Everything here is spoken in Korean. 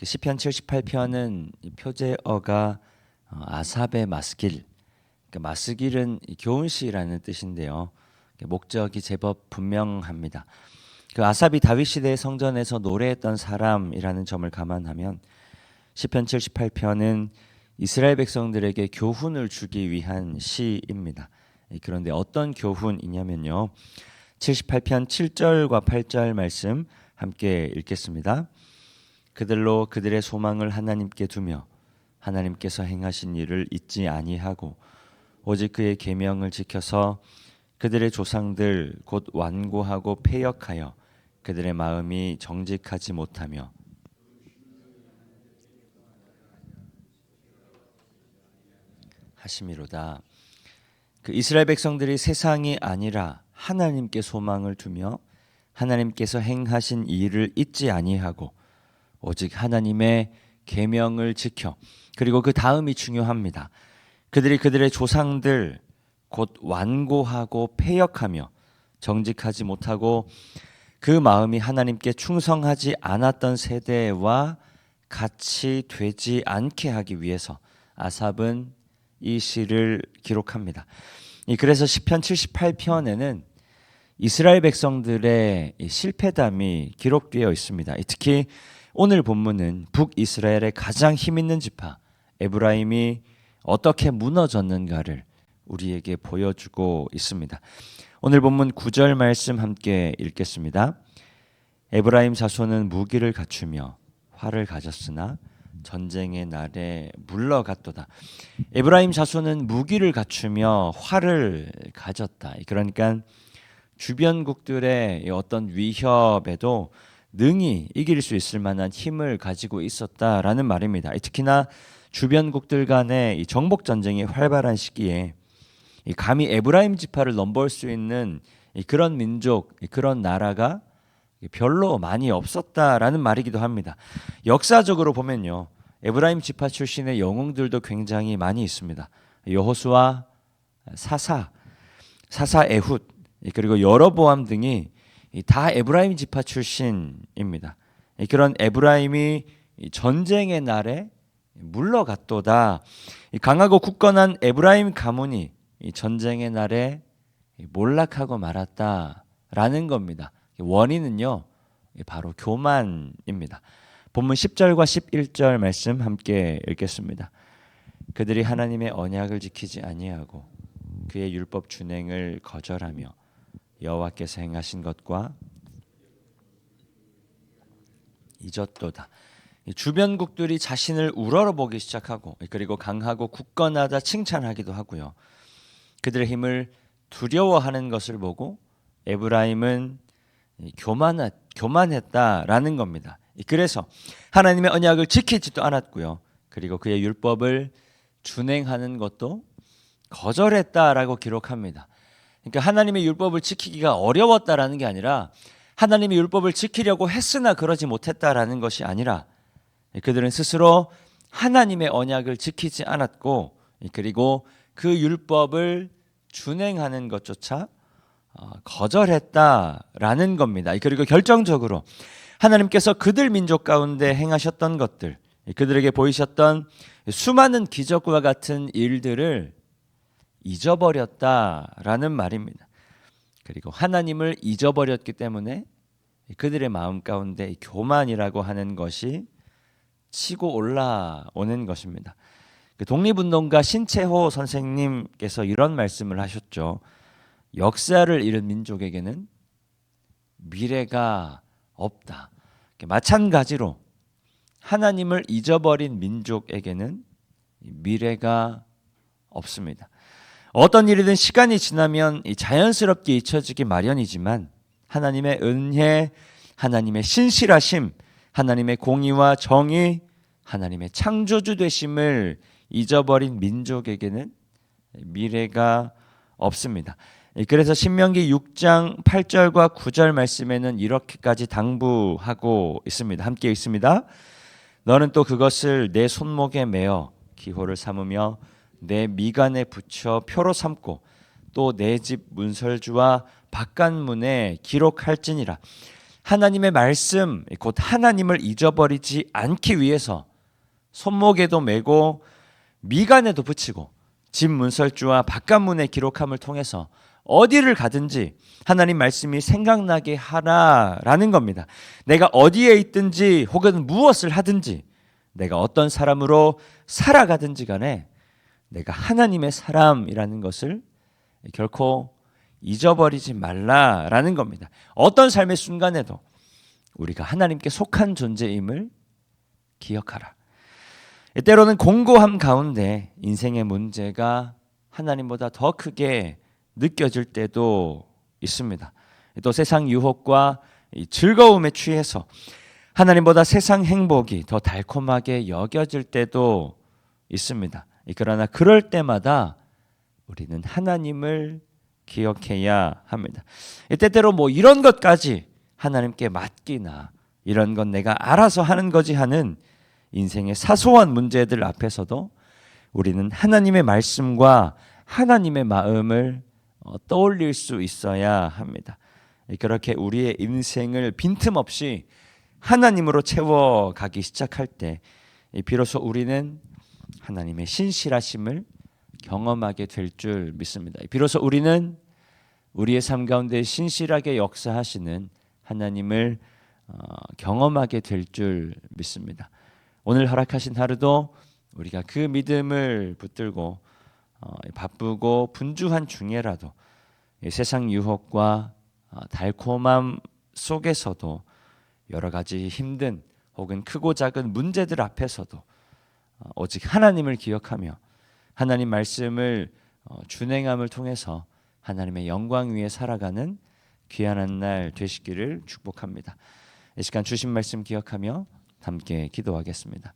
시편 78편은 표제어가 아삽의 마스길, 마스길은 교훈시라는 뜻인데요. 목적이 제법 분명합니다. 그 아삽이 다윗 시대의 성전에서 노래했던 사람이라는 점을 감안하면 시편 78편은 이스라엘 백성들에게 교훈을 주기 위한 시입니다. 그런데 어떤 교훈이냐면요. 78편 7절과 8절 말씀 함께 읽겠습니다. 그들로 그들의 소망을 하나님께 두며 하나님께서 행하신 일을 잊지 아니하고 오직 그의 계명을 지켜서 그들의 조상들 곧 완고하고 패역하여 그들의 마음이 정직하지 못하며 하심이로다. 그 이스라엘 백성들이 세상이 아니라 하나님께 소망을 두며 하나님께서 행하신 일을 잊지 아니하고 오직 하나님의 계명을 지켜, 그리고 그 다음이 중요합니다. 그들이 그들의 조상들 곧 완고하고 패역하며 정직하지 못하고 그 마음이 하나님께 충성하지 않았던 세대와 같이 되지 않게 하기 위해서 아삽은 이 시를 기록합니다. 그래서 시편 78편에는 이스라엘 백성들의 실패담이 기록되어 있습니다. 특히 오늘 본문은 북이스라엘의 가장 힘있는 지파 에브라임이 어떻게 무너졌는가를 우리에게 보여주고 있습니다. 오늘 본문 9절 말씀 함께 읽겠습니다. 에브라임 자손은 무기를 갖추며 활을 가졌으나 전쟁의 날에 물러갔도다. 에브라임 자손은 무기를 갖추며 활을 가졌다. 그러니까 주변국들의 어떤 위협에도 능히 이길 수 있을 만한 힘을 가지고 있었다라는 말입니다. 특히나 주변국들 간의 정복 전쟁이 활발한 시기에 감히 에브라임 지파를 넘볼 수 있는 그런 민족, 그런 나라가 별로 많이 없었다라는 말이기도 합니다. 역사적으로 보면요, 에브라임 지파 출신의 영웅들도 굉장히 많이 있습니다. 여호수아, 사사 에훗, 그리고 여로보암 등이 다 에브라임 지파 출신입니다. 그런 에브라임이 전쟁의 날에 물러갔도다. 강하고 굳건한 에브라임 가문이 전쟁의 날에 몰락하고 말았다라는 겁니다. 원인은요, 바로 교만입니다. 본문 10절과 11절 말씀 함께 읽겠습니다. 그들이 하나님의 언약을 지키지 아니하고 그의 율법 준행을 거절하며 여호와께서 행하신 것과 잊었도다. 주변국들이 자신을 우러러보기 시작하고, 그리고 강하고 굳건하다 칭찬하기도 하고요. 그들의 힘을 두려워하는 것을 보고 에브라임은 교만했다라는 겁니다. 그래서 하나님의 언약을 지키지도 않았고요. 그리고 그의 율법을 준행하는 것도 거절했다라고 기록합니다. 그러니까 하나님의 율법을 지키기가 어려웠다라는 게 아니라 하나님의 율법을 지키려고 했으나 그러지 못했다라는 것이 아니라 그들은 스스로 하나님의 언약을 지키지 않았고, 그리고 그 율법을 준행하는 것조차 거절했다라는 겁니다. 그리고 결정적으로 하나님께서 그들 민족 가운데 행하셨던 것들, 그들에게 보이셨던 수많은 기적과 같은 일들을 잊어버렸다라는 말입니다. 그리고 하나님을 잊어버렸기 때문에 그들의 마음 가운데 교만이라고 하는 것이 치고 올라오는 것입니다. 독립운동가 신채호 선생님께서 이런 말씀을 하셨죠. 역사를 잃은 민족에게는 미래가 없다. 마찬가지로 하나님을 잊어버린 민족에게는 미래가 없습니다. 어떤 일이든 시간이 지나면 자연스럽게 잊혀지기 마련이지만 하나님의 은혜, 하나님의 신실하심, 하나님의 공의와 정의, 하나님의 창조주 되심을 잊어버린 민족에게는 미래가 없습니다. 그래서 신명기 6장 8절과 9절 말씀에는 이렇게까지 당부하고 있습니다. 함께 읽습니다. 너는 또 그것을 내 손목에 매어 기호를 삼으며 내 미간에 붙여 표로 삼고 또 내 집 문설주와 바깥문에 기록할지니라. 하나님의 말씀, 곧 하나님을 잊어버리지 않기 위해서 손목에도 메고 미간에도 붙이고 집 문설주와 바깥문에 기록함을 통해서 어디를 가든지 하나님 말씀이 생각나게 하라라는 겁니다. 내가 어디에 있든지 혹은 무엇을 하든지 내가 어떤 사람으로 살아가든지 간에 내가 하나님의 사람이라는 것을 결코 잊어버리지 말라라는 겁니다. 어떤 삶의 순간에도 우리가 하나님께 속한 존재임을 기억하라. 때로는 공고함 가운데 인생의 문제가 하나님보다 더 크게 느껴질 때도 있습니다. 또 세상 유혹과 즐거움에 취해서 하나님보다 세상 행복이 더 달콤하게 여겨질 때도 있습니다. 그러나 그럴 때마다 우리는 하나님을 기억해야 합니다. 때때로 이런 것까지 하나님께 맡기나 이런 건 내가 알아서 하는 거지 하는 인생의 사소한 문제들 앞에서도 우리는 하나님의 말씀과 하나님의 마음을 떠올릴 수 있어야 합니다. 그렇게 우리의 인생을 빈틈없이 하나님으로 채워가기 시작할 때 비로소 우리는 하나님의 신실하심을 경험하게 될 줄 믿습니다. 비로소 우리는 우리의 삶 가운데 신실하게 역사하시는 하나님을 경험하게 될 줄 믿습니다. 오늘 허락하신 하루도 우리가 그 믿음을 붙들고 바쁘고 분주한 중에라도 세상 유혹과 달콤함 속에서도 여러 가지 힘든 혹은 크고 작은 문제들 앞에서도 오직 하나님을 기억하며 하나님 말씀을 준행함을 통해서 하나님의 영광 위에 살아가는 귀한 날 되시기를 축복합니다. 이 시간 주신 말씀 기억하며 함께 기도하겠습니다.